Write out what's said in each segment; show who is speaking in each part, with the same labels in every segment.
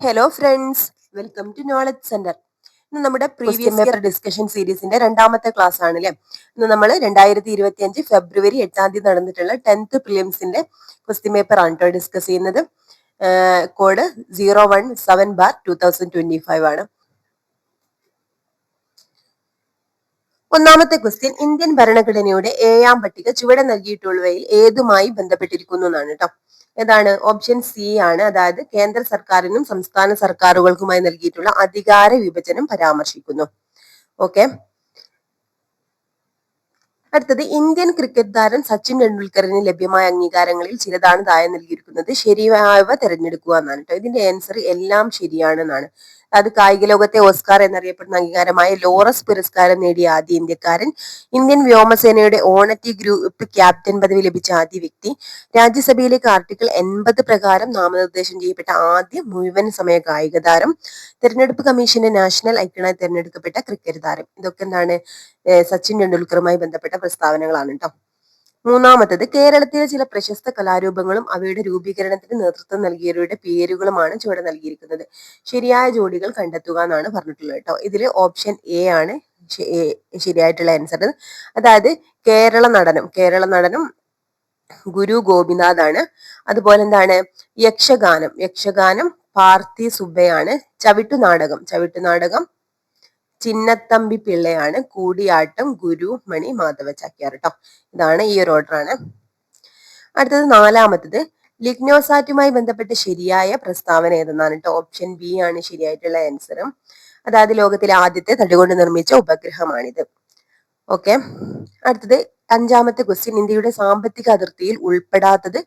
Speaker 1: Hello friends, welcome to knowledge centre. ഇന്ന് നമ്മുടെ previous paper discussion സീരീസിന്റെ രണ്ടാമത്തെ ക്ലാസ് ആണ് അല്ലേ. ഇന്ന് നമ്മൾ 2025 ഫെബ്രുവരി 8 നടന്നിട്ടുള്ള 10th പ്രിലിംസിന്റെ ക്വസ്റ്റ്യൻ പേപ്പർ ആണ് കേട്ടോ ഡിസ്കസ് ചെയ്യുന്നത്. കോഡ് 017/2025 ആണ്. ഒന്നാമത്തെ ക്വസ്റ്റ്യൻ, ഇന്ത്യൻ ഭരണഘടനയുടെ 7ാം പട്ടിക ചുവടെ നൽകിയിട്ടുള്ളവയിൽ ഏതുമായി ബന്ധപ്പെട്ടിരിക്കുന്നു എന്നാണ് കേട്ടോ. ഏതാണ്? ഓപ്ഷൻ സി ആണ്. അതായത് കേന്ദ്ര സർക്കാരിനും സംസ്ഥാന സർക്കാരുകൾക്കുമായി നൽകിയിട്ടുള്ള അധികാര വിഭജനം പരാമർശിക്കുന്നു. ഓക്കെ. അടുത്തത്, ഇന്ത്യൻ ക്രിക്കറ്റ് താരം സച്ചിൻ ടെണ്ടുൽക്കറിന് ലഭ്യമായ അംഗീകാരങ്ങളിൽ ചിലതാണ് താഴെ നൽകിയിരിക്കുന്നത്. ശരിയായവ തിരഞ്ഞെടുക്കുക എന്നാണ് കേട്ടോ. ഇതിന്റെ ആൻസർ എല്ലാം ശരിയാണെന്നാണ്. അത് കായിക ലോകത്തെ ഓസ്കാർ എന്നറിയപ്പെടുന്ന അംഗീകാരമായ ലോറസ് പുരസ്കാരം നേടിയ ആദ്യ ഇന്ത്യക്കാരൻ, ഇന്ത്യൻ വ്യോമസേനയുടെ ഓണറ്റി ഗ്രൂപ്പ് ക്യാപ്റ്റൻ പദവി ലഭിച്ച ആദ്യ വ്യക്തി, രാജ്യസഭയിലേക്ക് ആർട്ടിക്കിൾ 80 പ്രകാരം നാമനിർദ്ദേശം ചെയ്യപ്പെട്ട ആദ്യ മുഴുവൻ സമയ കായിക താരം, തെരഞ്ഞെടുപ്പ് കമ്മീഷന്റെ നാഷണൽ ഐക്കണായി തെരഞ്ഞെടുക്കപ്പെട്ട ക്രിക്കറ്റ് താരം. ഇതൊക്കെ എന്താണ്? സച്ചിൻ ടെണ്ടുൽക്കറുമായി ബന്ധപ്പെട്ട പ്രസ്താവനകളാണ് കേട്ടോ. മൂന്നാമത്തത്, കേരളത്തിലെ ചില പ്രശസ്ത കലാരൂപങ്ങളും അവയുടെ രൂപീകരണത്തിന് നേതൃത്വം നൽകിയവരുടെ പേരുകളുമാണ് ചുവടെ നൽകിയിരിക്കുന്നത്. ശരിയായ ജോഡികൾ കണ്ടെത്തുക എന്നാണ് പറഞ്ഞിട്ടുള്ളത് കേട്ടോ. ഇതിൽ ഓപ്ഷൻ എ ആണ് ശരിയായിട്ടുള്ള ആൻസർ. അതായത് കേരള നടനം ഗുരു ഗോപിനാഥ് ആണ്. അതുപോലെ എന്താണ്? യക്ഷഗാനം പാർത്ഥി സുബ്ബയാണ്. ചവിട്ടുനാടകം ചിന്നത്തമ്പി പിള്ളയാണ്. കൂടിയാട്ടം ഗുരു മണി മാധവ ചാക്യാർ കേട്ടോ. ഇതാണ് ഈ ഒരു ഓർഡർ ആണ്. അടുത്തത് നാലാമത്തത്, ലിഗ്നോസാറ്റുമായി ബന്ധപ്പെട്ട് ശരിയായ പ്രസ്താവന ഏതെന്നാണ് കേട്ടോ. ഓപ്ഷൻ ബി ആണ് ശരിയായിട്ടുള്ള ആൻസർ. അതായത് ലോകത്തിലെ ആദ്യത്തെ തടികൊണ്ട് നിർമ്മിച്ച ഉപഗ്രഹമാണിത്. ഓക്കെ. അടുത്തത് അഞ്ചാമത്തെ ക്വസ്റ്റ്യൻ, ഇന്ത്യയുടെ സാമ്പത്തിക അതിർത്തിയിൽ ഉൾപ്പെടാത്തത്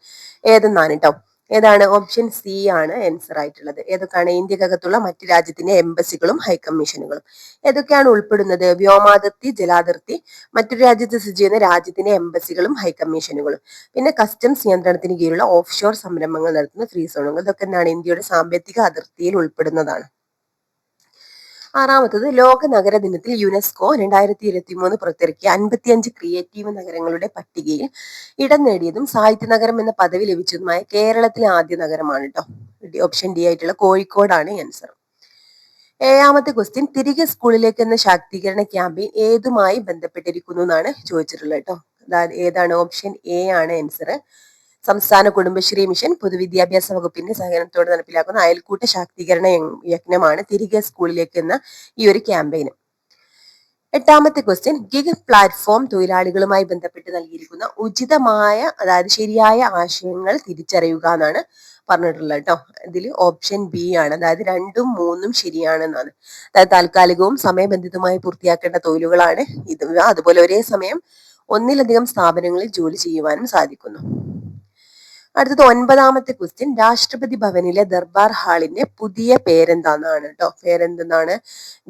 Speaker 1: ഏതെന്നാണ് കേട്ടോ. ഏതാണ്? ഓപ്ഷൻ സി ആണ് ആൻസർ ആയിട്ടുള്ളത്. ഏതൊക്കെയാണ്? ഇന്ത്യക്കകത്തുള്ള മറ്റു രാജ്യത്തിന്റെ എംബസികളും ഹൈക്കമ്മീഷനുകളും. ഏതൊക്കെയാണ് ഉൾപ്പെടുന്നത്? വ്യോമാതിർത്തി, ജലാതിർത്തി, മറ്റൊരു രാജ്യത്ത് സ്ഥിതി ചെയ്യുന്ന രാജ്യത്തിന്റെ എംബസികളും ഹൈക്കമ്മീഷനുകളും, പിന്നെ കസ്റ്റംസ് നിയന്ത്രണത്തിന് കീഴിലുള്ള ഓഫ് ഷോർ സംരംഭങ്ങൾ നടത്തുന്ന ഫ്രീ സോണുകൾ. ഇതൊക്കെ എന്താണ്? ഇന്ത്യയുടെ സാമ്പത്തിക അതിർത്തിയിൽ ഉൾപ്പെടുന്നതാണ്. ആറാമത്തത്, ലോക നഗര ദിനത്തിൽ യുനെസ്കോ 2023 പുറത്തിറക്കിയ 55 ക്രിയേറ്റീവ് നഗരങ്ങളുടെ പട്ടികയിൽ ഇടം നേടിയതും സാഹിത്യ നഗരം എന്ന പദവി ലഭിച്ചതുമായ കേരളത്തിലെ ആദ്യ നഗരമാണ് കേട്ടോ. ഓപ്ഷൻ ഡി ആയിട്ടുള്ള കോഴിക്കോടാണ് ആൻസർ. ഏഴാമത്തെ ക്വസ്റ്റ്യൻ, തിരികെ സ്കൂളിലേക്ക് എന്ന ശാക്തീകരണ ക്യാമ്പയിൻ ഏതുമായി ബന്ധപ്പെട്ടിരിക്കുന്നു എന്നാണ് ചോദിച്ചിട്ടുള്ളത് കേട്ടോ. അതായത് ഏതാണ്? ഓപ്ഷൻ എ ആണ് ആൻസർ. സംസ്ഥാന കുടുംബശ്രീ മിഷൻ പൊതുവിദ്യാഭ്യാസ വകുപ്പിന്റെ സഹകരണത്തോടെ നടപ്പിലാക്കുന്ന അയൽക്കൂട്ട ശാക്തീകരണ യജ്ഞമാണ് തിരികെ സ്കൂളിലേക്ക് എന്ന ഈ ഒരു ക്യാമ്പയിന്. എട്ടാമത്തെ ക്വസ്റ്റ്യൻ, ഗിഗ് പ്ലാറ്റ്ഫോം തൊഴിലാളികളുമായി ബന്ധപ്പെട്ട് നൽകിയിരിക്കുന്ന ഉചിതമായ, അതായത് ശരിയായ ആശയങ്ങൾ തിരിച്ചറിയുക എന്നാണ് പറഞ്ഞിട്ടുള്ളത് കേട്ടോ. ഇതിൽ ഓപ്ഷൻ ബി ആണ്. അതായത് 2ഉം 3ഉം ശരിയാണെന്നാണ്. അതായത് താൽക്കാലികവും സമയബന്ധിതമായി പൂർത്തിയാക്കേണ്ട തൊഴിലുകളാണ് ഇത്. അതുപോലെ ഒരേ സമയം ഒന്നിലധികം സ്ഥാപനങ്ങളിൽ ജോലി ചെയ്യുവാനും സാധിക്കുന്നു. അടുത്തത് 9ാമത്തെ ക്വസ്റ്റ്യൻ, രാഷ്ട്രപതി ഭവനിലെ ദർബാർ ഹാളിന്റെ പുതിയ പേരെന്താന്നാണ് കേട്ടോ. പേരെന്തെന്നാണ്?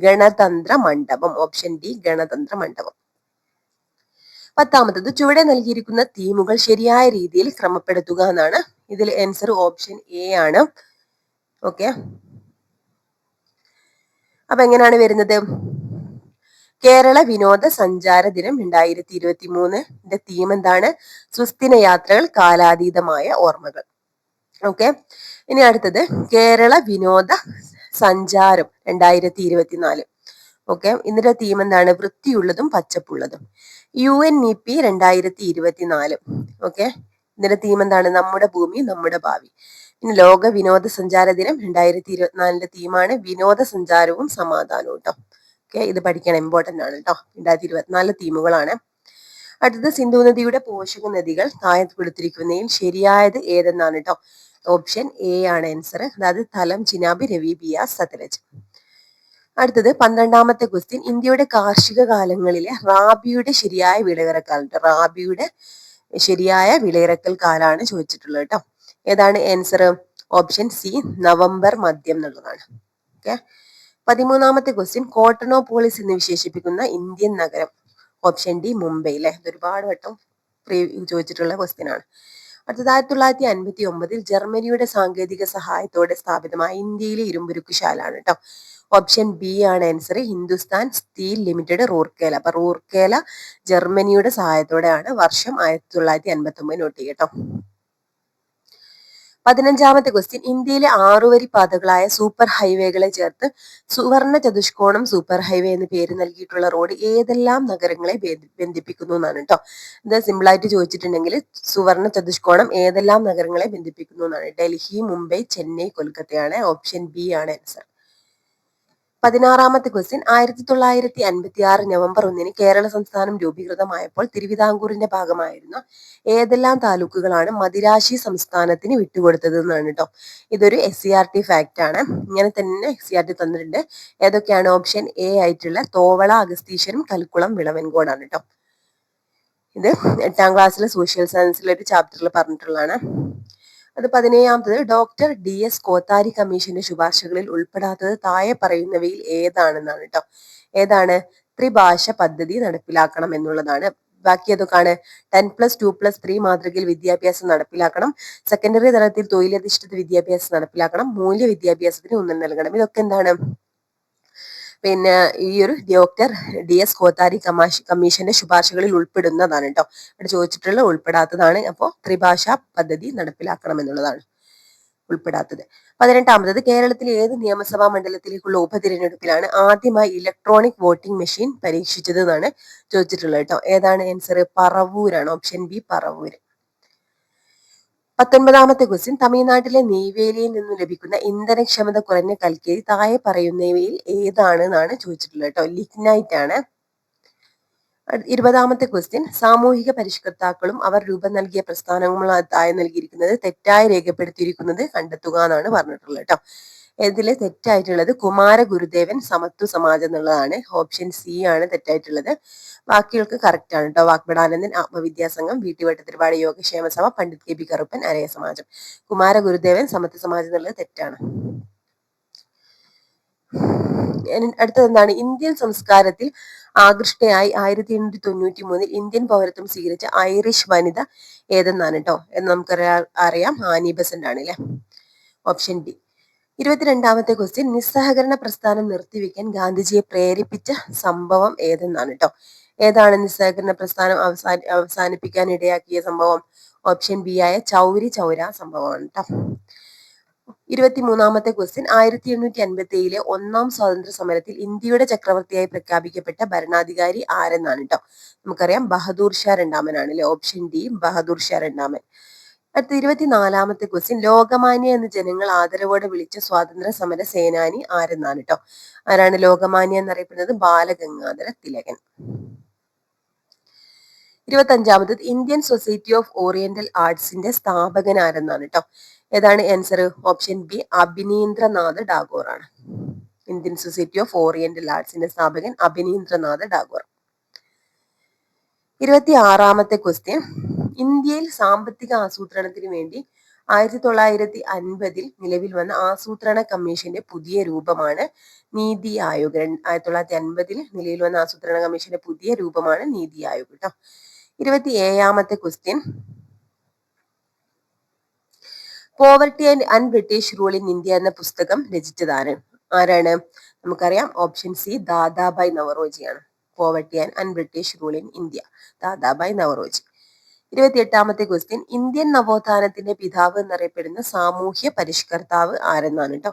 Speaker 1: ഗണതന്ത്ര മണ്ഡപം. ഓപ്ഷൻ ഡി ഗണതന്ത്ര മണ്ഡപം. 10ാമത്തത്, ചുവടെ നൽകിയിരിക്കുന്ന തീമുകൾ ശരിയായ രീതിയിൽ ക്രമപ്പെടുത്തുക എന്നാണ്. ഇതിൽ ആൻസർ ഓപ്ഷൻ എ ആണ്. ഓക്കെ. അപ്പൊ എങ്ങനെയാണ് വരുന്നത്? കേരള വിനോദ സഞ്ചാര ദിനം 2023 തീം എന്താണ്? സുസ്ഥിര യാത്രകൾ, കാലാതീതമായ ഓർമ്മകൾ. ഓക്കെ. ഇനി അടുത്തത്, കേരള വിനോദ സഞ്ചാരം 2024. ഓക്കെ. ഇതിന്റെ തീം എന്താണ്? വൃത്തിയുള്ളതും പച്ചപ്പുള്ളതും. UNEP 2024. ഓക്കെ. ഇതിന്റെ തീം എന്താണ്? നമ്മുടെ ഭൂമി നമ്മുടെ ഭാവി. പിന്നെ ലോക വിനോദസഞ്ചാര ദിനം 2024 തീമാണ് വിനോദസഞ്ചാരവും സമാധാനവും കേട്ടോ. ഓക്കെ. ഇത് പഠിക്കണം, ഇമ്പോർട്ടന്റ് ആണ് കേട്ടോ. 2024 തീമുകളാണ്. അടുത്തത്, സിന്ധു നദിയുടെ പോഷക നദികൾ താഴെ കൊടുത്തിരിക്കുന്നതിൽ ശരിയായത് ഏതെന്നാണ് കേട്ടോ. ഓപ്ഷൻ എ ആണ് ആൻസർ. അതായത് തലം, ചിനാബ്, രവി, ബിയാസ്, സത്ലജ്. അടുത്തത് 12ാമത്തെ ക്വസ്റ്റ്യൻ, ഇന്ത്യയുടെ കാർഷിക കാലങ്ങളിലെ റാബിയുടെ ശരിയായ വിളയിറക്കൽ. റാബിയുടെ ശരിയായ വിളയിറക്കൽ കാലാണ് ചോദിച്ചിട്ടുള്ളത് കേട്ടോ. ഏതാണ് ആൻസർ? ഓപ്ഷൻ സി നവംബർ മധ്യം എന്നുള്ളതാണ്. ഓക്കെ. 13ാമത്തെ ക്വസ്റ്റ്യൻ, കോട്ടണോപോളിസ് എന്ന് വിശേഷിപ്പിക്കുന്ന ഇന്ത്യൻ നഗരം. Option D Mumbai. അല്ലെ, ഇത് ഒരുപാട് വട്ടം ചോദിച്ചിട്ടുള്ള ക്വസ്റ്റ്യൻ ആണ്. അടുത്തത് 1959 ജർമ്മനിയുടെ സാങ്കേതിക സഹായത്തോടെ സ്ഥാപിതമായ ഇന്ത്യയിലെ ഇരുമ്പുരുക്കുശാലാണ് കേട്ടോ. ഓപ്ഷൻ ബി ആണ് answer. Hindustan steel limited, Rourkela. അപ്പൊ റൂർക്കേല ജർമ്മനിയുടെ സഹായത്തോടെയാണ്. വർഷം 1959 നോട്ട് ചെയ്യട്ടോ. 15-ാമത്തെ ക്വസ്റ്റ്യൻ, ഇന്ത്യയിലെ 6 വരി പാതകളായ സൂപ്പർ ഹൈവേകളെ ചേർത്ത് സുവർണ ചതുഷ്കോണം സൂപ്പർ ഹൈവേ എന്ന് പേര് നൽകിയിട്ടുള്ള റോഡ് ഏതെല്ലാം നഗരങ്ങളെ ബന്ധിപ്പിക്കുന്നു എന്നാണ് കേട്ടോ. ഇത് സിമ്പിൾ ആയിട്ട് ചോദിച്ചിട്ടുണ്ടെങ്കിൽ സുവർണ ചതുഷ്കോണം ഏതെല്ലാം നഗരങ്ങളെ ബന്ധിപ്പിക്കുന്നു എന്നാണ്. ഡൽഹി, മുംബൈ, ചെന്നൈ, കൊൽക്കത്തയാണ്. ഓപ്ഷൻ ബി ആണ് ആൻസർ. 16-ാമത്തെ ക്വസ്റ്റ്യൻ, 1956 നവംബർ 1 കേരള സംസ്ഥാനം രൂപീകൃതമായപ്പോൾ തിരുവിതാംകൂറിന്റെ ഭാഗമായിരുന്ന ഏതെല്ലാം താലൂക്കുകളാണ് മദിരാശി സംസ്ഥാനത്തിന് വിട്ടുകൊടുത്തത് എന്നാണ് കേട്ടോ. ഇതൊരു SCRT ഫാക്ട് ആണ്. ഇങ്ങനെ തന്നെ SCRT തന്നിട്ടുണ്ട്. ഏതൊക്കെയാണ്? ഓപ്ഷൻ എ ആയിട്ടുള്ള തോവള, അഗസ്തീശ്വരം, കൽക്കുളം, വിളവൻകോടാണ് കേട്ടോ. ഇത് 8ാം ക്ലാസ്സിലെ സോഷ്യൽ സയൻസിലെ ഒരു ചാപ്റ്ററിൽ പറഞ്ഞിട്ടുള്ളതാണ്. അത് 17-ാമത്തത്, ഡോക്ടർ DS കോത്താരി കമ്മീഷന്റെ ശുപാർശകളിൽ ഉൾപ്പെടാത്തത് താഴെ പറയുന്നവയിൽ ഏതാണെന്നാണ് കേട്ടോ. ഏതാണ്? ത്രിഭാഷ പദ്ധതി നടപ്പിലാക്കണം എന്നുള്ളതാണ്. ബാക്കി ഏതൊക്കെയാണ്? 10+2+3 മാതൃകയിൽ വിദ്യാഭ്യാസം നടപ്പിലാക്കണം, സെക്കൻഡറി തലത്തിൽ തൊഴിലധിഷ്ഠിത വിദ്യാഭ്യാസം നടപ്പിലാക്കണം, മൂല്യ വിദ്യാഭ്യാസത്തിന് ഊന്നൽ നൽകണം. ഇതൊക്കെ എന്താണ്? പിന്നെ ഈ ഒരു ഡോക്ടർ DS കോത്താരി കമ്മീഷന്റെ ശുപാർശകളിൽ ഉൾപ്പെടുന്നതാണ് കേട്ടോ. ഇവിടെ ചോദിച്ചിട്ടുള്ള ഉൾപ്പെടാത്തതാണ്. അപ്പോൾ ത്രിഭാഷാ പദ്ധതി നടപ്പിലാക്കണം എന്നുള്ളതാണ് ഉൾപ്പെടാത്തത്. 18-ാമത്തത്, കേരളത്തിലെ ഏത് നിയമസഭാ മണ്ഡലത്തിലേക്കുള്ള ഉപതിരഞ്ഞെടുപ്പിലാണ് ആദ്യമായി ഇലക്ട്രോണിക് വോട്ടിംഗ് മെഷീൻ പരീക്ഷിച്ചത് എന്നാണ് ചോദിച്ചിട്ടുള്ളത് കേട്ടോ. ഏതാണ് ആൻസർ? പറവൂരാണ്. Option B Paravur. 19-ാമത്തെ ക്വസ്റ്റ്യൻ, തമിഴ്നാട്ടിലെ നെയ്വേലിയിൽ നിന്നും ലഭിക്കുന്ന ഇന്ധനക്ഷമത കുറഞ്ഞ കൽക്കരി താഴെ പറയുന്നവയിൽ ഏതാണ് എന്നാണ് ചോദിച്ചിട്ടുള്ളത് കേട്ടോ. ലിഗ്നൈറ്റ് ആണ്. 20-ാമത്തെ ക്വസ്റ്റ്യൻ, സാമൂഹിക പരിഷ്കർത്താക്കളും അവർ രൂപം നൽകിയ പ്രസ്ഥാനങ്ങളും താഴെ നൽകിയിരിക്കുന്നത് തെറ്റായി രേഖപ്പെടുത്തിയിരിക്കുന്നത് കണ്ടെത്തുക എന്നാണ് പറഞ്ഞിട്ടുള്ളത് കേട്ടോ. ഇതില് തെറ്റായിട്ടുള്ളത് കുമാര ഗുരുദേവൻ സമത്വ സമാജം എന്നുള്ളതാണ്. ഓപ്ഷൻ സി ആണ് തെറ്റായിട്ടുള്ളത്. ബാക്കികൾക്ക് കറക്റ്റ് ആണ് കേട്ടോ. വാഗ്ബടാനന്ദൻ, ആത്മവിദ്യാസംഘം, വീട്ടുവട്ട തിരുവാടി യോഗക്ഷേമ സഭ, പണ്ഡിറ്റ് KP കറുപ്പൻ, അരയ സമാജം. കുമാര ഗുരുദേവൻ സമത്വ സമാജം എന്നുള്ളത് തെറ്റാണ്. അടുത്തത് എന്താണ്? ഇന്ത്യൻ സംസ്കാരത്തിൽ ആകൃഷ്ടയായി 1893 ഇന്ത്യൻ പൗരത്വം സ്വീകരിച്ച ഐറിഷ് വനിത ഏതെന്നാണ് കേട്ടോ. എന്ന് നമുക്കറിയാം ആനി ബസന്റ് ആണ് അല്ലെ. Option D. 22-ാമത്തെ ക്വസ്റ്റ്യൻ, നിസ്സഹകരണ പ്രസ്ഥാനം നിർത്തിവെക്കാൻ ഗാന്ധിജിയെ പ്രേരിപ്പിച്ച സംഭവം ഏതെന്നാണ് കേട്ടോ. ഏതാണ് നിസ്സഹകരണ പ്രസ്ഥാനം അവസാനിപ്പിക്കാൻ ഇടയാക്കിയ സംഭവം? ഓപ്ഷൻ ബി ആയ ചൗരി ചൗര സംഭവമാണ് കേട്ടോ. 23-ാമത്തെ ക്വസ്റ്റ്യൻ, 1857 ഒന്നാം സ്വാതന്ത്ര്യ സമരത്തിൽ ഇന്ത്യയുടെ ചക്രവർത്തിയായി പ്രഖ്യാപിക്കപ്പെട്ട ഭരണാധികാരി ആരെന്നാണ് കേട്ടോ. നമുക്കറിയാം ബഹദൂർ ഷാ രണ്ടാമനാണ് അല്ലെ. ഓപ്ഷൻ ഡി ബഹദൂർ ഷാ രണ്ടാമൻ. അടുത്ത 24-ാമത്തെ ക്വസ്റ്റ്യൻ, ലോകമാന്യ എന്ന് ജനങ്ങൾ ആദരവോടെ വിളിച്ച സ്വാതന്ത്ര്യ സമര സേനാനി ആരെന്നാണ് കേട്ടോ. ആരാണ് ലോകമാന്യ എന്നറിയപ്പെടുന്നത്? ബാലഗംഗാധര തിലകൻ. 25-ാമത്തത്, ഇന്ത്യൻ സൊസൈറ്റി ഓഫ് ഓറിയന്റൽ ആർട്സിന്റെ സ്ഥാപകൻ ആരെന്നാണ് കേട്ടോ. ഏതാണ് answer? Option B Abanindranath Tagore ആണ്. ഇന്ത്യൻ സൊസൈറ്റി ഓഫ് ഓറിയന്റൽ ആർട്സിന്റെ സ്ഥാപകൻ അഭിനീന്ദ്രനാഥ് ടാഗോർ. 26-ാമത്തെ ക്വസ്റ്റ്യൻ, ഇന്ത്യയിൽ സാമ്പത്തിക ആസൂത്രണത്തിന് വേണ്ടി 1950 നിലവിൽ വന്ന ആസൂത്രണ കമ്മീഷന്റെ പുതിയ രൂപമാണ് നീതി ആയോഗ്. 1950 നിലവിൽ വന്ന ആസൂത്രണ കമ്മീഷന്റെ പുതിയ രൂപമാണ് നീതി ആയോഗ് കേട്ടോ. 27-ാമത്തെ question, poverty and British rule in India എന്ന പുസ്തകം രചിച്ചതാണ് ആരാണ്? നമുക്കറിയാം ഓപ്ഷൻ സി ദാദാബായ് നവറോജിയാണ്. Poverty and British rule in India, Dadabhai Naoroji. 28-ാമത്തെ ക്വസ്റ്റ്യൻ, ഇന്ത്യൻ നവോത്ഥാനത്തിന്റെ പിതാവ് എന്നറിയപ്പെടുന്ന സാമൂഹ്യ പരിഷ്കർത്താവ് ആരെന്നാണ് കേട്ടോ.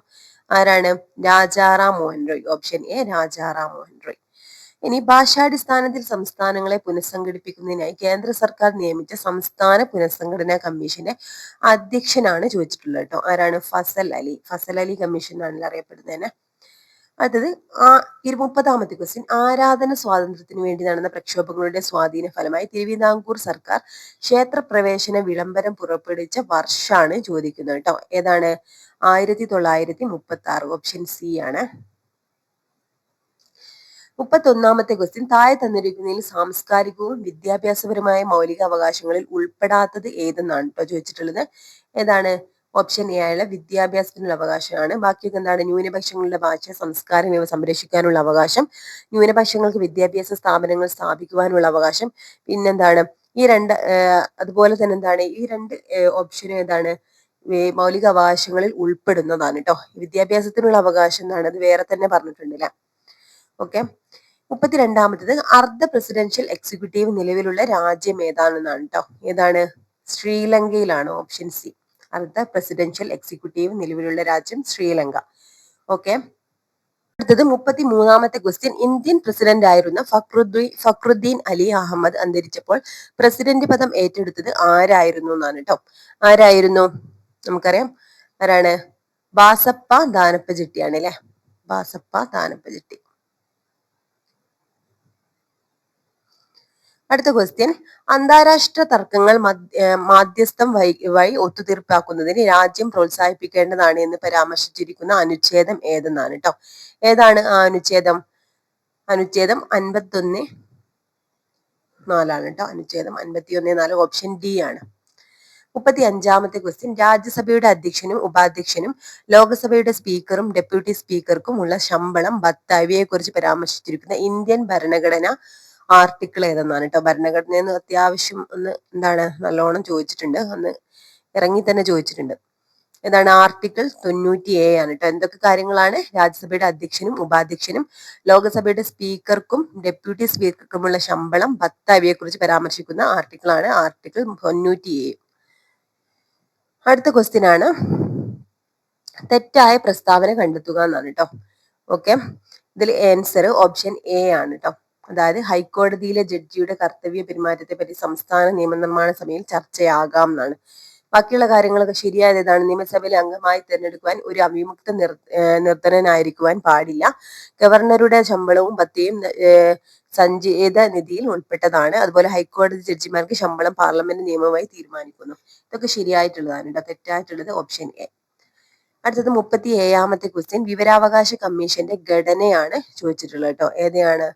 Speaker 1: ആരാണ്? രാജാറാം മോഹൻ റോയ്. Option A Rajaram Mohan Roy. ഇനി ഭാഷാടിസ്ഥാനത്തിൽ സംസ്ഥാനങ്ങളെ പുനഃസംഘടിപ്പിക്കുന്നതിനായി കേന്ദ്ര സർക്കാർ നിയമിച്ച സംസ്ഥാന പുനഃസംഘടനാ കമ്മീഷന്റെ അധ്യക്ഷനാണ് ചോദിച്ചിട്ടുള്ളത് കേട്ടോ. ആരാണ്? ഫസൽ അലി. ഫസൽ അലി കമ്മീഷൻ ആണ് അറിയപ്പെടുന്നത്. അടുത്തത് 30-ാമത്തെ ക്വസ്റ്റ്യൻ, ആരാധന സ്വാതന്ത്ര്യത്തിന് വേണ്ടി നടന്ന പ്രക്ഷോഭങ്ങളുടെ സ്വാധീന ഫലമായി തിരുവിതാംകൂർ സർക്കാർ ക്ഷേത്രപ്രവേശന വിളംബരം പുറപ്പെടുവിച്ച വർഷമാണ് ചോദിക്കുന്നത് കേട്ടോ. ഏതാണ്? 1936. ഓപ്ഷൻ സി ആണ്. 31-ാമത്തെ ക്വസ്റ്റ്യൻ, താഴെ തന്നിരിക്കുന്നതിൽ സാംസ്കാരികവും വിദ്യാഭ്യാസപരമായ മൗലിക അവകാശങ്ങളിൽ ഉൾപ്പെടാത്തത് ഏതെന്നാണ് കേട്ടോ ചോദിച്ചിട്ടുള്ളത്. ഏതാണ്? ഓപ്ഷൻ എ ആയുള്ള വിദ്യാഭ്യാസത്തിനുള്ള അവകാശമാണ്. ബാക്കിയൊക്കെ എന്താണ്? ന്യൂനപക്ഷങ്ങളുടെ ഭാഷ സംസ്കാരം ഇവ സംരക്ഷിക്കാനുള്ള അവകാശം, ന്യൂനപക്ഷങ്ങൾക്ക് വിദ്യാഭ്യാസ സ്ഥാപനങ്ങൾ സ്ഥാപിക്കുവാനുള്ള അവകാശം, പിന്നെന്താണ് ഈ രണ്ട് അതുപോലെ തന്നെ എന്താണ് ഈ രണ്ട് ഓപ്ഷനും ഏതാണ്? മൗലിക അവകാശങ്ങളിൽ ഉൾപ്പെടുന്നതാണ് കേട്ടോ. വിദ്യാഭ്യാസത്തിനുള്ള അവകാശം എന്താണ്? അത് വേറെ തന്നെ പറഞ്ഞിട്ടുണ്ടല്ലേ. ഓക്കെ. 32-ാമത്തത്, അർദ്ധ പ്രസിഡൻഷ്യൽ എക്സിക്യൂട്ടീവ് നിലവിലുള്ള രാജ്യം ഏതാണെന്നാണ് കേട്ടോ. ഏതാണ്? ശ്രീലങ്കയിലാണ്. Option C. അടുത്ത പ്രസിഡൻഷ്യൽ എക്സിക്യൂട്ടീവ് നിലവിലുള്ള രാജ്യം ശ്രീലങ്ക. ഓക്കെ. അടുത്തത് 33ാമത്തെ ക്വസ്റ്റ്യൻ. ഇന്ത്യൻ പ്രസിഡന്റ് ആയിരുന്ന ഫക്രുദ്ദീൻ അലി അഹമ്മദ് അന്തരിച്ചപ്പോൾ പ്രസിഡന്റ് പദം ഏറ്റെടുത്തത് ആരായിരുന്നു എന്നാണ് കേട്ടോ. ആരായിരുന്നു? നമുക്കറിയാം ആരാണ്? ബാസപ്പ ദാനപ്പ ജെട്ടിയാണ് അല്ലെ. ബാസപ്പ ദാനപ്പ ജെട്ടി. അടുത്ത ക്വസ്റ്റ്യൻ. അന്താരാഷ്ട്ര തർക്കങ്ങൾ മാധ്യസ്ഥം വഴി ഒത്തുതീർപ്പാക്കുന്നതിന് രാജ്യം പ്രോത്സാഹിപ്പിക്കേണ്ടതാണ് എന്ന് പരാമർശിച്ചിരിക്കുന്ന അനുച്ഛേദം ഏതെന്നാണ് കേട്ടോ. ഏതാണ് ആ അനുച്ഛേദം? അനുച്ഛേദം 51(4) കേട്ടോ. അനുച്ഛേദം 51(4) ഓപ്ഷൻ ഡി ആണ്. 35ാമത്തെ ക്വസ്റ്റ്യൻ. രാജ്യസഭയുടെ അധ്യക്ഷനും ഉപാധ്യക്ഷനും ലോക്സഭയുടെ സ്പീക്കറും ഡെപ്യൂട്ടി സ്പീക്കർക്കും ഉള്ള ശമ്പളം, ഭത്ത ഇവയെക്കുറിച്ച് പരാമർശിച്ചിരിക്കുന്ന ഇന്ത്യൻ ഭരണഘടന ആർട്ടിക്കിൾ ഏതെന്നാണ് കേട്ടോ. ഭരണഘടനയെന്ന് അത്യാവശ്യം ഒന്ന് നല്ലോണം ചോദിച്ചിട്ടുണ്ട്, ഒന്ന് ഇറങ്ങി തന്നെ ചോദിച്ചിട്ടുണ്ട്. ഏതാണ്? ആർട്ടിക്കിൾ 90A ആണ് കേട്ടോ. എന്തൊക്കെ കാര്യങ്ങളാണ്? രാജ്യസഭയുടെ അധ്യക്ഷനും ഉപാധ്യക്ഷനും ലോക്സഭയുടെ സ്പീക്കർക്കും ഡെപ്യൂട്ടി സ്പീക്കർക്കുമുള്ള ശമ്പളം, ഭത്ത ഇവയെക്കുറിച്ച് പരാമർശിക്കുന്ന ആർട്ടിക്കിൾ ആണ് ആർട്ടിക്കിൾ 90A. അടുത്ത ക്വസ്റ്റ്യൻ ആണ് തെറ്റായ പ്രസ്താവന കണ്ടെത്തുക എന്നാണ് കേട്ടോ. ഓക്കെ. ഇതിൽ ആൻസർ ഓപ്ഷൻ എ ആണ് കേട്ടോ. അതായത് ഹൈക്കോടതിയിലെ ജഡ്ജിയുടെ കർത്തവ്യ പെരുമാറ്റത്തെ പറ്റി സംസ്ഥാന നിയമനിർമ്മാണ സഭയിൽ ചർച്ചയാകാം എന്നാണ്. ബാക്കിയുള്ള കാര്യങ്ങളൊക്കെ ശരിയായത് ഏതാണ്? നിയമസഭയിലെ അംഗമായി തിരഞ്ഞെടുക്കുവാൻ ഒരു അവിമുക്ത നിർധനനായിരിക്കുവാൻ പാടില്ല. ഗവർണറുടെ ശമ്പളവും ഭത്തയും സഞ്ചിത നിധിയിൽ ഉൾപ്പെട്ടതാണ്. അതുപോലെ ഹൈക്കോടതി ജഡ്ജിമാർക്ക് ശമ്പളം പാർലമെന്റ് നിയമമായി തീരുമാനിക്കുന്നു. ഇതൊക്കെ ശരിയായിട്ടുള്ളതാണ് കേട്ടോ. തെറ്റായിട്ടുള്ളത് ഓപ്ഷൻ എ. അടുത്തത് 37ാമത്തെ ക്വസ്റ്റ്യൻ. വിവരാവകാശ കമ്മീഷന്റെ ഘടനയാണ് ചോദിച്ചിട്ടുള്ളത് കേട്ടോ. ഏതാണ്?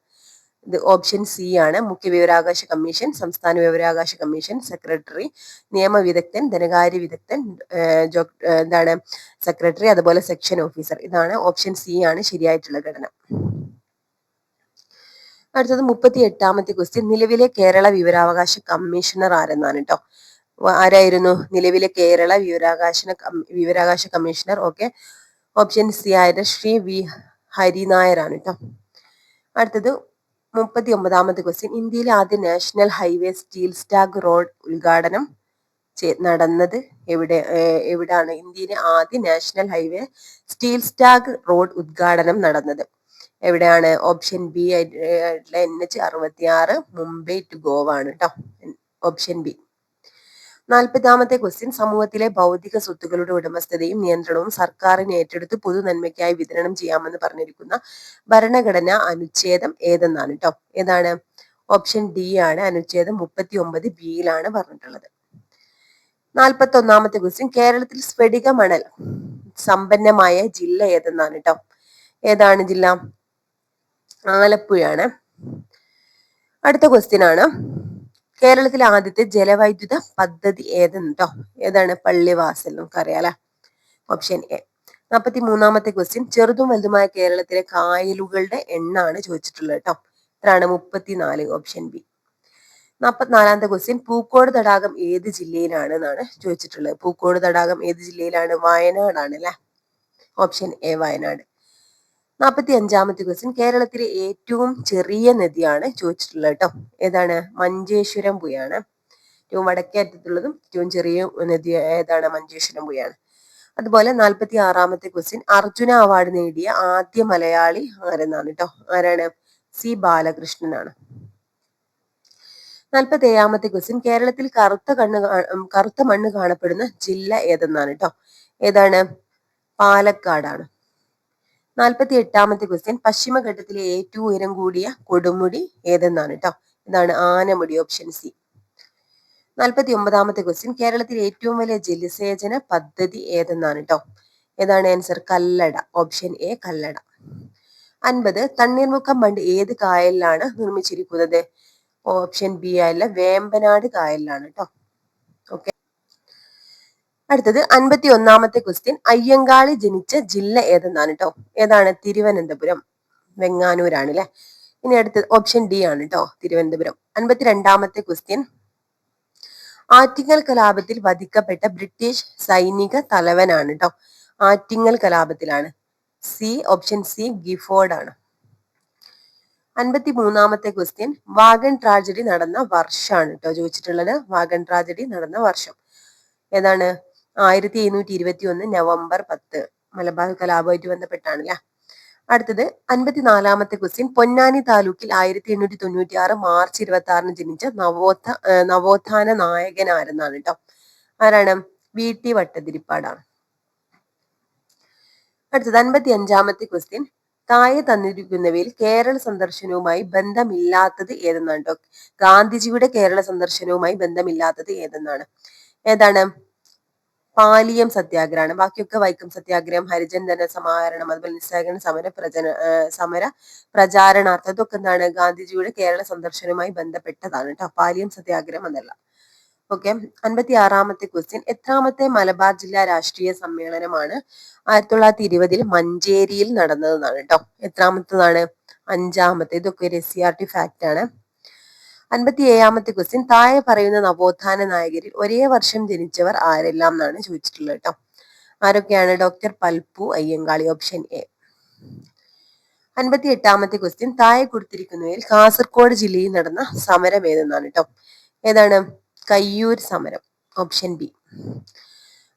Speaker 1: ഇത് ഓപ്ഷൻ സി ആണ്. മുഖ്യ വിവരാവകാശ കമ്മീഷൻ, സംസ്ഥാന വിവരാവകാശ കമ്മീഷൻ, സെക്രട്ടറി, നിയമവിദഗ്ധൻ, ധനകാര്യ വിദഗ്ധൻ, സെക്രട്ടറി, അതുപോലെ സെക്ഷൻ ഓഫീസർ. ഇതാണ് ഓപ്ഷൻ സി ആണ് ശരിയായിട്ടുള്ള ഘടന. അടുത്തത് 38ാമത്തെ ക്വസ്റ്റ്യൻ. നിലവിലെ കേരള വിവരാവകാശ കമ്മീഷണർ ആരെന്നാണ് കേട്ടോ. ആരായിരുന്നു നിലവിലെ കേരള വിവരാവകാശ കമ്മീഷണർ? ഓക്കെ. ഓപ്ഷൻ സി ആയിട്ട് ശ്രീ വി ഹരിനായരാണ് കേട്ടോ. അടുത്തത് 39ാമത്തെ ക്വസ്റ്റ്യൻ. ഇന്ത്യയിലെ ആദ്യ national highway steel stag road ഉദ്ഘാടനം നടന്നത് എവിടാണ്? ഇന്ത്യയിലെ ആദ്യ national highway steel stag road ഉദ്ഘാടനം നടന്നത് എവിടെയാണ്? ഓപ്ഷൻ ബി ആയിട്ടുള്ള NH-66 മുംബൈ ടു ഗോവ ആണ് കേട്ടോ. Option B. 40ാമത്തെ ക്വസ്റ്റ്യൻ. സമൂഹത്തിലെ ഭൗതിക സ്വത്തുക്കളുടെ ഉടമസ്ഥതയും നിയന്ത്രണവും സർക്കാരിന് ഏറ്റെടുത്ത് പൊതു നന്മയ്ക്കായി വിതരണം ചെയ്യാമെന്ന് പറഞ്ഞിരിക്കുന്ന ഭരണഘടനാ അനുച്ഛേദം ഏതെന്നാണ് കേട്ടോ. ഏതാണ്? ഓപ്ഷൻ ഡി ആണ്. അനുച്ഛേദം 39(b)യിലാണ് പറഞ്ഞിട്ടുള്ളത്. 41ാമത്തെ ക്വസ്റ്റ്യൻ. കേരളത്തിൽ സ്ഫടിക മണൽ സമ്പന്നമായ ജില്ല ഏതെന്നാണ് കേട്ടോ. ഏതാണ് ജില്ല? ആലപ്പുഴയാണ്. അടുത്ത ക്വസ്റ്റ്യൻ ആണ് കേരളത്തിലെ ആദ്യത്തെ ജലവൈദ്യുത പദ്ധതി ഏതെന്ന് കേട്ടോ. ഏതാണ്? പള്ളിവാസൽ. നമുക്കറിയാലേ. Option A. 43ാമത്തെ ക്വസ്റ്റ്യൻ. ചെറുതും വലുതുമായ കേരളത്തിലെ കായലുകളുടെ എണ്ണാണ് ചോദിച്ചിട്ടുള്ളത് കേട്ടോ. എത്രയാണ്? 34. Option B. 44ാമത്തെ ക്വസ്റ്റ്യൻ. പൂക്കോട് തടാകം ഏത് ജില്ലയിലാണ് എന്നാണ് ചോദിച്ചിട്ടുള്ളത്. പൂക്കോട് തടാകം ഏത് ജില്ലയിലാണ്? വയനാടാണ് അല്ലെ. Option A Wayanad. 45ാമത്തെ ക്വസ്റ്റ്യൻ. കേരളത്തിലെ ഏറ്റവും ചെറിയ നദിയാണ് ചോദിച്ചിട്ടുള്ളത് കേട്ടോ. ഏതാണ്? മഞ്ചേശ്വരം പുഴയാണ്. ഏറ്റവും വടക്കേ അറ്റത്തുള്ളതും ഏറ്റവും ചെറിയ നദി ഏതാണ്? മഞ്ചേശ്വരം പുഴയാണ്. അതുപോലെ 46ാമത്തെ ക്വസ്റ്റ്യൻ. അർജുന അവാർഡ് നേടിയ ആദ്യ മലയാളി ആരെന്നാണ് കേട്ടോ. ആരാണ്? സി ബാലകൃഷ്ണനാണ്. 47ാമത്തെ ക്വസ്റ്റ്യൻ. കേരളത്തിൽ കറുത്ത മണ്ണ് കാണപ്പെടുന്ന ജില്ല ഏതെന്നാണ് കേട്ടോ. ഏതാണ്? പാലക്കാടാണ്. 48ാമത്തെ ക്വസ്റ്റ്യൻ. പശ്ചിമഘട്ടത്തിലെ ഏറ്റവും ഉയരം കൂടിയ കൊടുമുടി ഏതെന്നാണ് കേട്ടോ. ഇതാണ് ആനമുടി. Option C. 49ാമത്തെ ക്വസ്റ്റ്യൻ. കേരളത്തിലെ ഏറ്റവും വലിയ ജലസേചന പദ്ധതി ഏതെന്നാണ് കേട്ടോ. ഏതാണ് answer? Kallada. Option A Kallada. 50. Thanneermukkom bund ഏത് കായലിലാണ് നിർമ്മിച്ചിരിക്കുന്നത്? ഓപ്ഷൻ ബി ആയുള്ള വേമ്പനാട് കായലിലാണ് കേട്ടോ. ഓക്കെ. അടുത്തത് 51ാമത്തെ ക്വസ്റ്റ്യൻ. അയ്യങ്കാളി ജനിച്ച ജില്ല ഏതെന്നാണ് കേട്ടോ. ഏതാണ്? തിരുവനന്തപുരം. വെങ്ങാനൂരാണ് അല്ലെ. ഇനി അടുത്തത് ഓപ്ഷൻ ഡി ആണ് കേട്ടോ. തിരുവനന്തപുരം. 52ാമത്തെ ക്വസ്റ്റ്യൻ. ആറ്റിങ്ങൽ കലാപത്തിൽ വധിക്കപ്പെട്ട ബ്രിട്ടീഷ് സൈനിക തലവനാണ് കേട്ടോ. ആറ്റിങ്ങൽ കലാപത്തിലാണ്. സി. ഓപ്ഷൻ സി ഗിഫോർഡ് ആണ്. 53ാമത്തെ ക്വസ്റ്റ്യൻ. വാഗൺ ട്രാജഡി നടന്ന വർഷമാണ് കേട്ടോ ചോദിച്ചിട്ടുള്ളത്. വാഗൺ ട്രാജഡി നടന്ന വർഷം ഏതാണ്? 1721 നവംബർ 10. മലബാർ കലാപവുമായിട്ട് ബന്ധപ്പെട്ടാണല്ലേ. അടുത്തത് 54-ാമത്തെ ക്വസ്റ്റ്യൻ. പൊന്നാനി താലൂക്കിൽ 1896 മാർച്ച് 26 ജനിച്ച നവോത്ഥാന നായകൻ ആരെന്നാണ് കേട്ടോ. ആരാണ്? VT വട്ടതിരിപ്പാടാണ്. അടുത്തത് 55-ാമത്തെ ക്വസ്റ്റ്യൻ. താഴെ തന്നിരിക്കുന്നവയിൽ കേരള സന്ദർശനവുമായി ബന്ധമില്ലാത്തത് ഏതെന്നാണ് കേട്ടോ. ഗാന്ധിജിയുടെ കേരള സന്ദർശനവുമായി ബന്ധമില്ലാത്തത് ഏതെന്നാണ്? ഏതാണ്? പാലിയം സത്യാഗ്രഹമാണ്. ബാക്കിയൊക്കെ വൈക്കം സത്യാഗ്രഹം, ഹരിജൻ ധന സമാഹരണം, അതുപോലെ നിസ്സഹകരണ സമര പ്രചാരണാർത്ഥം, ഇതൊക്കെ എന്താണ്? ഗാന്ധിജിയുടെ കേരള സന്ദർശനവുമായി ബന്ധപ്പെട്ടതാണ് കേട്ടോ. പാലിയം സത്യാഗ്രഹം എന്നല്ല. ഓക്കെ. 56-ാമത്തെ ക്വസ്റ്റ്യൻ. എത്രാമത്തെ മലബാർ ജില്ലാ രാഷ്ട്രീയ സമ്മേളനമാണ് 1920 മഞ്ചേരിയിൽ നടന്നതെന്നാണ് കേട്ടോ. എത്രാമത്തതാണ്? 5-ാമത്തെ. ഇതൊക്കെ ഒരു SCERT ഫാക്ട് ആണ്. 57-ാമത്തെ ക്വസ്റ്റ്യൻ. താഴെ പറയുന്ന നവോത്ഥാന നായകരിൽ ഒരേ വർഷം ജനിച്ചവർ ആരെല്ലാം എന്നാണ് ചോദിച്ചിട്ടുള്ളത് കേട്ടോ. ആരൊക്കെയാണ്? Doctor Palpu Ayyankali, option A. 58-ാമത്തെ ക്വസ്റ്റ്യൻ. താഴെ കൊടുത്തിരിക്കുന്നവയിൽ കാസർഗോഡ് ജില്ലയിൽ നടന്ന സമരം ഏതെന്നാണ് കേട്ടോ. ഏതാണ്? കയ്യൂർ സമരം, ഓപ്ഷൻ ബി.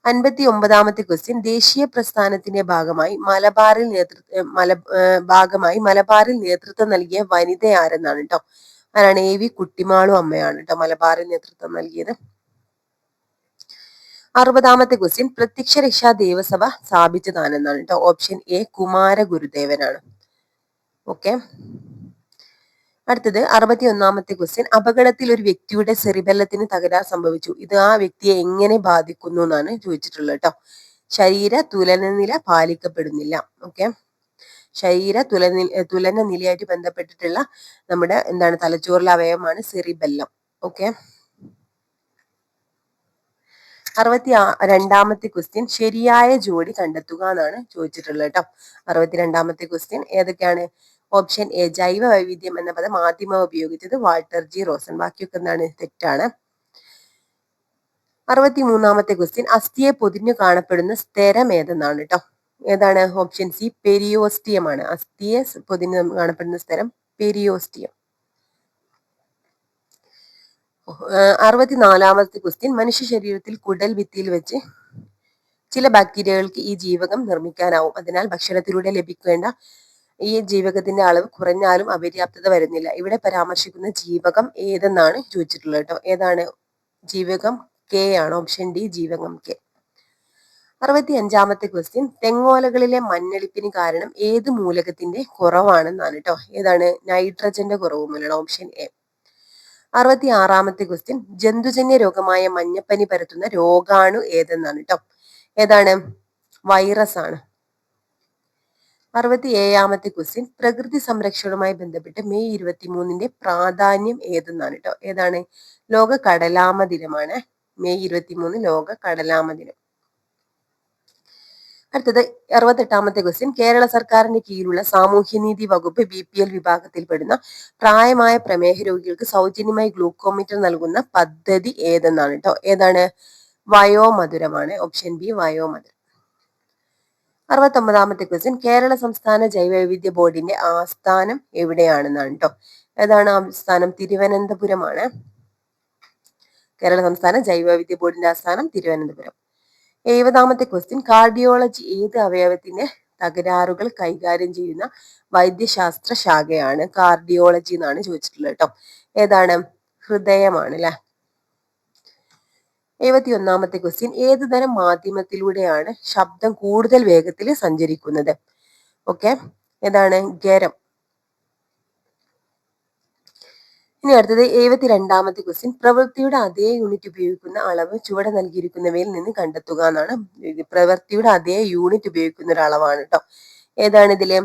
Speaker 1: 59-ാമത്തെ ക്വസ്റ്റ്യൻ. ദേശീയ പ്രസ്ഥാനത്തിന്റെ ഭാഗമായി മലബാറിൽ നേതൃത്വം നൽകിയ വനിത ആരെന്നാണ് കേട്ടോ. ആരാണ്? AV കുട്ടിമാളു അമ്മയാണ് കേട്ടോ മലബാറിൽ നേതൃത്വം നൽകിയത്. 60-ാമത്തെ ക്വസ്റ്റ്യൻ. പ്രത്യക്ഷ രക്ഷാ ദേവസഭ സ്ഥാപിച്ചതാണെന്നാണ് കേട്ടോ. ഓപ്ഷൻ എ കുമാര ഗുരുദേവനാണ്. ഓക്കെ. അടുത്തത് 61-ാമത്തെ ക്വസ്റ്റ്യൻ. അപകടത്തിൽ ഒരു വ്യക്തിയുടെ സെറിബെല്ലത്തിന് തകരാർ സംഭവിച്ചു. ഇത് ആ വ്യക്തിയെ എങ്ങനെ ബാധിക്കുന്നു എന്നാണ് ചോദിച്ചിട്ടുള്ളത് കേട്ടോ. ശരീര തുലനനില പാലിക്കപ്പെടുന്നില്ല. ഓക്കെ. ശരീര തുലന നിലയായിട്ട് ബന്ധപ്പെട്ടിട്ടുള്ള നമ്മുടെ എന്താണ് തലച്ചോറിലെ അവയവമാണ് സെറിബെല്ലം. ഓക്കെ. 62-ാമത്തെ ക്വസ്റ്റ്യൻ. ശരിയായ ജോഡി കണ്ടെത്തുക എന്നാണ് ചോദിച്ചിട്ടുള്ളത് കേട്ടോ. 62-ാമത്തെ ക്വസ്റ്റ്യൻ ഏതൊക്കെയാണ്? ഓപ്ഷൻ എ ജൈവ വൈവിധ്യം എന്ന പദം ആദ്യമായി ഉപയോഗിച്ചത് വാൾട്ടർ ജി റോസൻ. ബാക്കിയൊക്കെ എന്താണ്? തെറ്റാണ്. 63-ാമത്തെ ക്വസ്റ്റ്യൻ. അസ്ഥിയെ പൊതിഞ്ഞു കാണപ്പെടുന്ന സ്ഥലം ഏതെന്നാണ് കേട്ടോ. ഏതാണ്? ഓപ്ഷൻ സി പെരിയോസ്റ്റിയം ആണ്. അസ്ഥിയെ പൊതിഞ്ഞു കാണപ്പെടുന്ന സ്ഥലം പെരിയോസ്റ്റിയം. 64-ാമത്തെ ക്വസ്റ്റ്യൻ. മനുഷ്യ ശരീരത്തിൽ കുടൽ ഭിത്തിയിൽ വെച്ച് ചില ബാക്ടീരിയകൾക്ക് ഈ ജീവകം നിർമ്മിക്കാനാവും. അതിനാൽ ഭക്ഷണത്തിലൂടെ ലഭിക്കേണ്ട ഈ ജീവകത്തിന്റെ അളവ് കുറഞ്ഞാലും അപര്യാപ്തത വരുന്നില്ല. ഇവിടെ പരാമർശിക്കുന്ന ജീവകം ഏതെന്നാണ് ചോദിച്ചിട്ടുള്ളത് കേട്ടോ. ഏതാണ്? ജീവകം കെ ആണ്. ഓപ്ഷൻ ഡി ജീവകം കെ. 65-ാമത്തെ ക്വസ്റ്റ്യൻ. തെങ്ങോലകളിലെ മഞ്ഞളിപ്പിന് കാരണം ഏത് മൂലകത്തിന്റെ കുറവാണെന്നാണ് കേട്ടോ. ഏതാണ്? നൈട്രജന്റെ കുറവ് മൂലമാണ്. Option A. 66-ാമത്തെ ക്വസ്റ്റ്യൻ. ജന്തുജന്യ രോഗമായ മഞ്ഞപ്പനി പരത്തുന്ന രോഗാണു ഏതെന്നാണ് കേട്ടോ. ഏതാണ്? വൈറസ് ആണ്. 67-ാമത്തെ ക്വസ്റ്റ്യൻ. പ്രകൃതി സംരക്ഷണവുമായി ബന്ധപ്പെട്ട് മെയ് 23 പ്രാധാന്യം ഏതെന്നാണ് കേട്ടോ. ഏതാണ്? ലോക കടലാമ ദിനമാണ്. മെയ് 23 ലോക കടലാമ ദിനം. അടുത്തത് 68-ാമത്തെ ക്വസ്റ്റ്യൻ. കേരള സർക്കാരിന്റെ കീഴിലുള്ള സാമൂഹ്യനീതി വകുപ്പ് BPL വിഭാഗത്തിൽപ്പെടുന്ന പ്രായമായ പ്രമേഹ രോഗികൾക്ക് സൗജന്യമായി ഗ്ലൂക്കോമീറ്റർ നൽകുന്ന പദ്ധതി ഏതെന്നാണ് കേട്ടോ. ഏതാണ്? വയോമധുരമാണ്. Option B Vayomadhuram. 69-ാമത്തെ ക്വസ്റ്റ്യൻ. കേരള സംസ്ഥാന ജൈവവൈവിധ്യ ബോർഡിന്റെ ആസ്ഥാനം എവിടെയാണെന്നാണ് കേട്ടോ. ഏതാണ് ആസ്ഥാനം? തിരുവനന്തപുരമാണ്. കേരള സംസ്ഥാന ജൈവവൈവിധ്യ ബോർഡിന്റെ ആസ്ഥാനം തിരുവനന്തപുരം. 70-ാമത്തെ ക്വസ്റ്റ്യൻ. കാർഡിയോളജി ഏത് അവയവത്തിന്റെ തകരാറുകൾ കൈകാര്യം ചെയ്യുന്ന വൈദ്യശാസ്ത്ര ശാഖയാണ്? കാർഡിയോളജി എന്നാണ് ചോദിച്ചിട്ടുള്ളത് കേട്ടോ. ഏതാണ്? ഹൃദയമാണ് അല്ലെ. 71-ാമത്തെ ക്വസ്റ്റ്യൻ. ഏത് തരം മാധ്യമത്തിലൂടെയാണ് ശബ്ദം കൂടുതൽ വേഗത്തിൽ സഞ്ചരിക്കുന്നത്? ഓക്കെ. ഏതാണ്? ഗരം. ഇനി അടുത്തത് 72-ാമത്തെ ക്വസ്റ്റ്യൻ. പ്രവൃത്തിയുടെ അതേ യൂണിറ്റ് ഉപയോഗിക്കുന്ന അളവ് ചുവടെ നൽകിയിരിക്കുന്നവയിൽ നിന്ന് കണ്ടെത്തുക എന്നാണ്. പ്രവൃത്തിയുടെ അതേ യൂണിറ്റ് ഉപയോഗിക്കുന്ന ഒരു അളവാണ് കേട്ടോ. ഏതാണ് ഇതില്?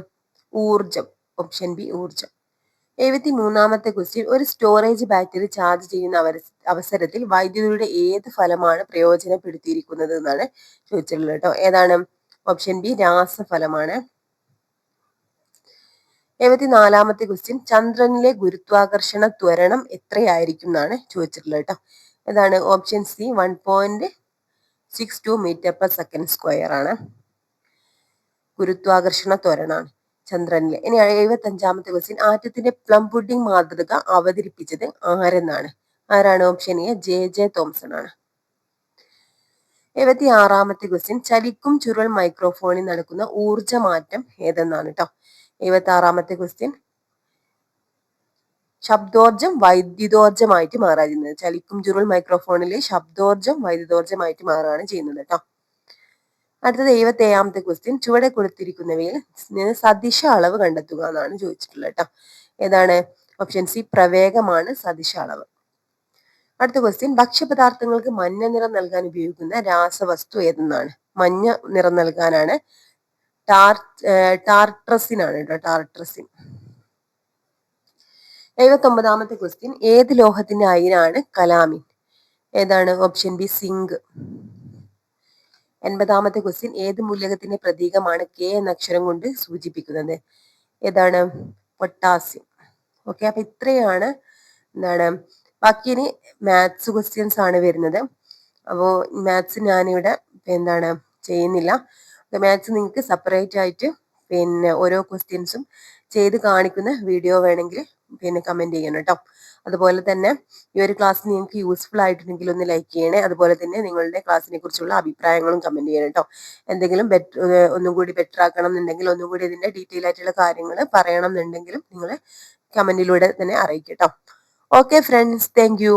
Speaker 1: ഊർജം. ഓപ്ഷൻ ബി ഊർജം. 73-ാമത്തെ ക്വസ്റ്റ്യൻ. ഒരു സ്റ്റോറേജ് ബാറ്ററി ചാർജ് ചെയ്യുന്ന അവസരത്തിൽ വൈദ്യുതിയുടെ ഏത് ഫലമാണ് പ്രയോജനപ്പെടുത്തിയിരിക്കുന്നത് എന്നാണ് ചോദിച്ചിട്ടുള്ളത് കേട്ടോ. ഏതാണ്? ഓപ്ഷൻ ബി രാസഫലമാണ്. 74-ാമത്തെ ക്വസ്റ്റ്യൻ. ചന്ദ്രനിലെ ഗുരുത്വാകർഷണ ത്വരണം എത്രയായിരിക്കും എന്നാണ് ചോദിച്ചിട്ടുള്ളത് കേട്ടോ. ഏതാണ്? ഓപ്ഷൻ സി 1.62 മീറ്റർ/സെക്കൻഡ് സ്ക്വയർ ആണ്. ഗുരുത്വാകർഷണ ത്വരണമാണ് ചന്ദ്രനിലെ. ഇനി 75-ാമത്തെ ക്വസ്റ്റ്യൻ. ആറ്റത്തിന്റെ പ്ലം പുഡിംഗ് മാതൃക അവതരിപ്പിച്ചത് ആരെന്നാണ്? ആരാണ്? ഓപ്ഷൻ എ JJ തോംസൺ ആണ്. 76-ാമത്തെ ക്വസ്റ്റ്യൻ, ചലിക്കും ചുരുൾ മൈക്രോഫോണിൽ നടക്കുന്ന ഊർജ്ജമാറ്റം ഏതെന്നാണ് കേട്ടോ. 76-ാമത്തെ ക്വസ്റ്റ്യൻ, ശബ്ദോർജ്ജം വൈദ്യുതോർജ്ജമായിട്ട് മാറാതിരുന്നത്. ചലിക്കും ചുരുൾ മൈക്രോഫോണിൽ ശബ്ദോർജ്ജം വൈദ്യുതോർജ്ജമായിട്ട് മാറുകയാണ് ചെയ്യുന്നത് കേട്ടോ. അടുത്തത് 77-ാമത്തെ ക്വസ്റ്റ്യൻ, ചുവടെ കൊടുത്തിരിക്കുന്നവയിൽ സദിശ അളവ് കണ്ടെത്തുക എന്നാണ് ചോദിച്ചിട്ടുള്ളത് കേട്ടോ. ഏതാണ്? ഓപ്ഷൻ സി, പ്രവേഗമാണ് സദിശ അളവ്. അടുത്ത ക്വസ്റ്റ്യൻ, ഭക്ഷ്യപദാർത്ഥങ്ങൾക്ക് മഞ്ഞ നിറം നൽകാൻ ഉപയോഗിക്കുന്ന രാസവസ്തു ഏതെന്നാണ്? മഞ്ഞ നിറം നൽകാനാണ് ടാർട്രസിൻ ആണ് കേട്ടോ, ടാർട്രസിൻ. 79-ാമത്തെ ക്വസ്റ്റ്യൻ, ഏത് ലോഹത്തിന്റെ അയിരാണ് കലാമിൻ? ഏതാണ്? Option B, zinc. 80-ാമത്തെ ക്വസ്റ്റ്യൻ, ഏത് മൂലകത്തിന്റെ പ്രതീകമാണ് കെ എന്ന അക്ഷരം കൊണ്ട് സൂചിപ്പിക്കുന്നത്? ഏതാണ്? പൊട്ടാസ്യം. ഓക്കെ, അപ്പൊ ഇത്രയാണ് എന്താണ്. ബാക്കി ഇനി മാത്സ് ക്വസ്റ്റ്യൻസ് ആണ് വരുന്നത്. അപ്പോൾ മാത്സ് ഞാനിവിടെ എന്താണ് ചെയ്യുന്നില്ല. മാത്സ് നിങ്ങൾക്ക് സെപ്പറേറ്റ് ആയിട്ട് ഓരോ ക്വസ്റ്റ്യൻസും ചെയ്ത് കാണിക്കുന്ന വീഡിയോ വേണമെങ്കിൽ കമന്റ് ചെയ്യണം കേട്ടോ. അതുപോലെ തന്നെ ഈ ഒരു ക്ലാസ് നിങ്ങൾക്ക് യൂസ്ഫുൾ ആയിട്ടുണ്ടെങ്കിൽ ഒന്ന് ലൈക്ക് ചെയ്യണേ. അതുപോലെ തന്നെ നിങ്ങളുടെ ക്ലാസ്സിനെ കുറിച്ചുള്ള അഭിപ്രായങ്ങളും കമന്റ് ചെയ്യണം കേട്ടോ. എന്തെങ്കിലും ഒന്നും കൂടി ബെറ്റർ ആക്കണം എന്നുണ്ടെങ്കിൽ, ഒന്നും കൂടി ഇതിന്റെ ഡീറ്റെയിൽ ആയിട്ടുള്ള കാര്യങ്ങൾ പറയണം എന്നുണ്ടെങ്കിലും നിങ്ങൾ കമന്റിലൂടെ തന്നെ അറിയിക്കട്ടോ. Okay friends, thank U.